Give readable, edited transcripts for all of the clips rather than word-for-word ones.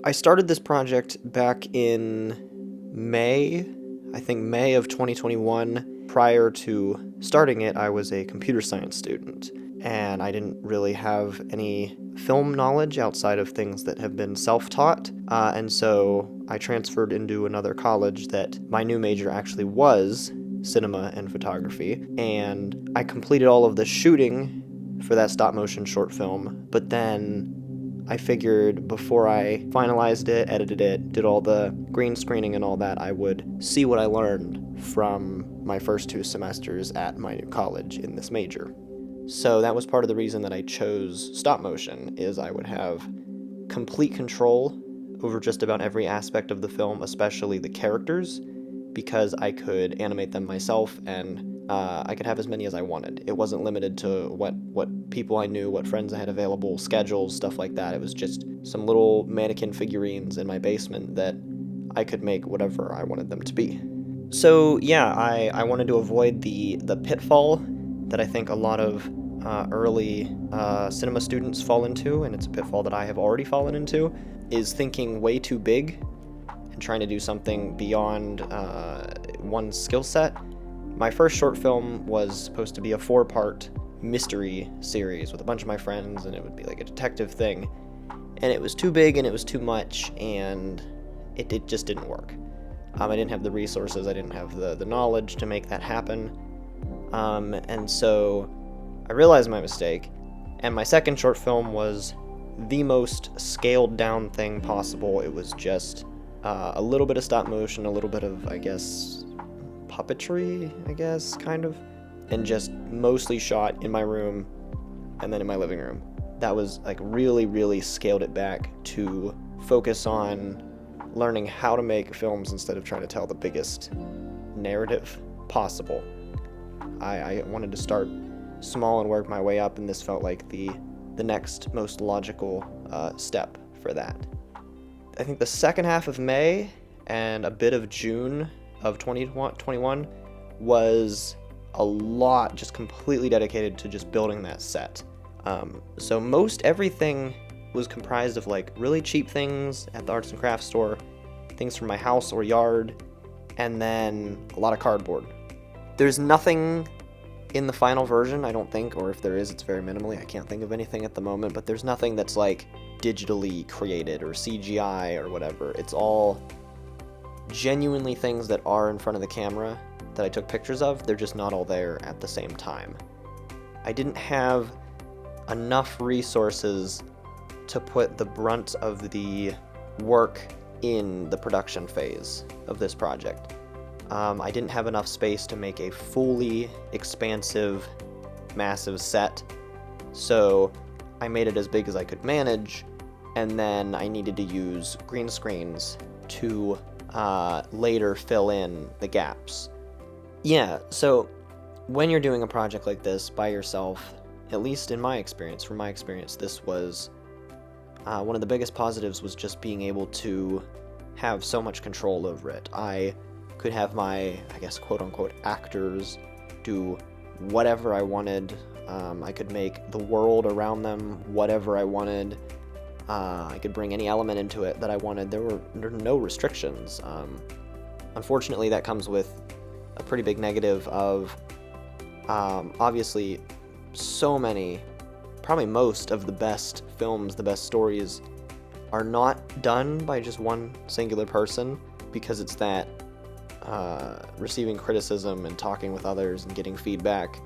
I started this project back in May, I think May of 2021. Prior to starting it, I was a computer science student, and I didn't really have any film knowledge outside of things that have been self-taught, and so I transferred into another college that my new major actually was cinema and photography, and I completed all of the shooting for that stop-motion short film, but then I figured before I finalized it, edited it, did all the green screening and all that, I would see what I learned from my first 2 semesters at my new college in this major. So that was part of the reason that I chose stop motion, is I would have complete control over just about every aspect of the film, especially the characters, because I could animate them myself and I could have as many as I wanted. It wasn't limited to what people I knew, what friends I had available, schedules, stuff like that. It was just some little mannequin figurines in my basement that I could make whatever I wanted them to be. So yeah, I wanted to avoid the pitfall that I think a lot of early cinema students fall into, and it's a pitfall that I have already fallen into, is thinking way too big and trying to do something beyond one's skill set. My first short film was supposed to be a 4-part mystery series with a bunch of my friends, and it would be like a detective thing. And it was too big and it was too much, and it just didn't work. I didn't have the resources, I didn't have the knowledge to make that happen. And so I realized my mistake, and my second short film was the most scaled down thing possible. It was just a little bit of stop motion, a little bit of, I guess, puppetry, kind of, and just mostly shot in my room and then in my living room. That was like really scaled it back to focus on learning how to make films instead of trying to tell the biggest narrative possible. I wanted to start small and work my way up, and this felt like the next most logical step for that. I think the second half of May and a bit of June of 2021 was a lot just completely dedicated to just building that set. So most everything was comprised of like really cheap things at the arts and crafts store, things from my house or yard, and then a lot of cardboard. There's nothing in the final version, I don't think, or if there is, it's very minimally. I can't think of anything at the moment, but there's nothing that's like digitally created or CGI or whatever. It's all genuinely things that are in front of the camera that I took pictures of. They're just not all there at the same time. I didn't have enough resources to put the brunt of the work in the production phase of this project. I didn't have enough space to make a fully expansive, massive set, so I made it as big as I could manage, and then I needed to use green screens to later fill in the gaps. Yeah, so when you're doing a project like this by yourself, at least in my experience, from my experience, this was one of the biggest positives, was just being able to have so much control over it. I could have my, I guess, quote-unquote actors do whatever I wanted. I could make the world around them whatever I wanted. I could bring any element into it that I wanted. There were no restrictions. Unfortunately, that comes with a pretty big negative of, obviously, so many, probably most of the best films, the best stories, are not done by just one singular person, because it's that receiving criticism and talking with others and getting feedback,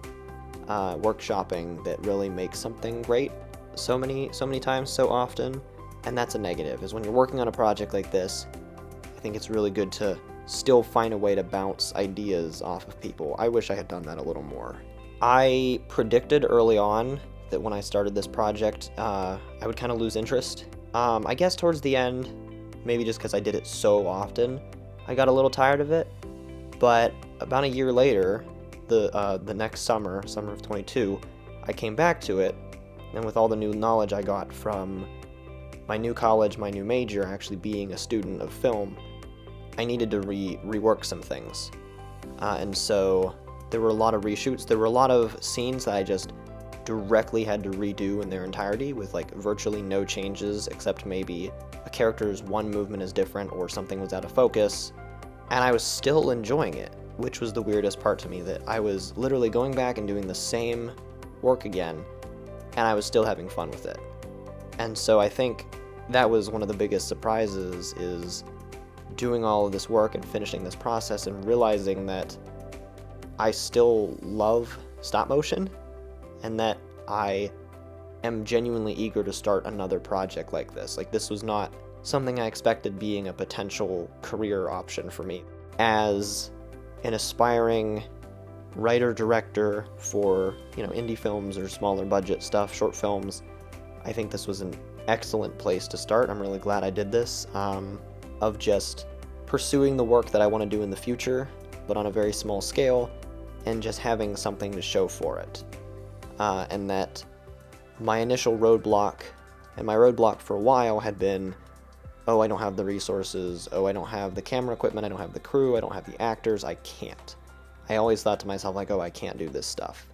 workshopping, that really makes something great so many times, so often. And that's a negative, is when you're working on a project like this, I think it's really good to still find a way to bounce ideas off of people. I wish I had done that a little more. I predicted early on that when I started this project, I would kind of lose interest. I guess towards the end, maybe just because I did it so often, I got a little tired of it. But about a year later, the next summer of 22, I came back to it, and with all the new knowledge I got from my new college, my new major, actually being a student of film, I needed to rework some things. And so there were a lot of reshoots. There were a lot of scenes that I just directly had to redo in their entirety, with like virtually no changes except maybe a character's one movement is different or something was out of focus, and I was still enjoying it, which was the weirdest part to me, that I was literally going back and doing the same work again, and I was still having fun with it. And so I think that was one of the biggest surprises, is doing all of this work and finishing this process and realizing that I still love stop motion and that I am genuinely eager to start another project like this. Like, this was not something I expected being a potential career option for me. As an aspiring writer-director for, indie films or smaller budget stuff, short films, I think this was an excellent place to start. I'm really glad I did this, of just pursuing the work that I want to do in the future, but on a very small scale, and just having something to show for it. And that my initial roadblock, and my roadblock for a while had been, oh, I don't have the resources, oh, I don't have the camera equipment, I don't have the crew, I don't have the actors, I can't. I always thought to myself, like, oh, I can't do this stuff,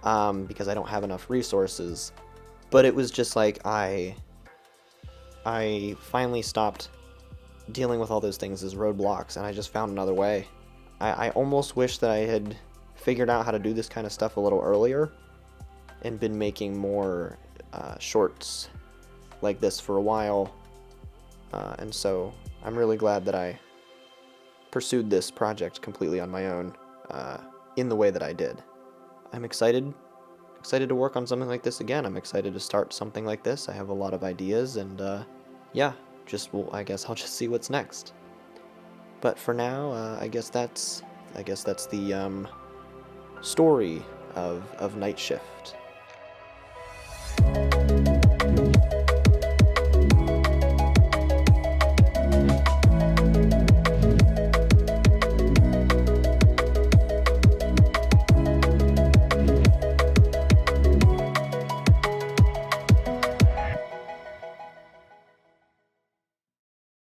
because I don't have enough resources. But it was just like, I finally stopped dealing with all those things as roadblocks, and I just found another way. I almost wish that I had figured out how to do this kind of stuff a little earlier, and been making more shorts like this for a while, and so I'm really glad that I pursued this project completely on my own, in the way that I did. I'm excited to work on something like this again. I'm excited to start something like this. I have a lot of ideas, and I guess I'll just see what's next. But for now, I guess that's the story of Night Shift.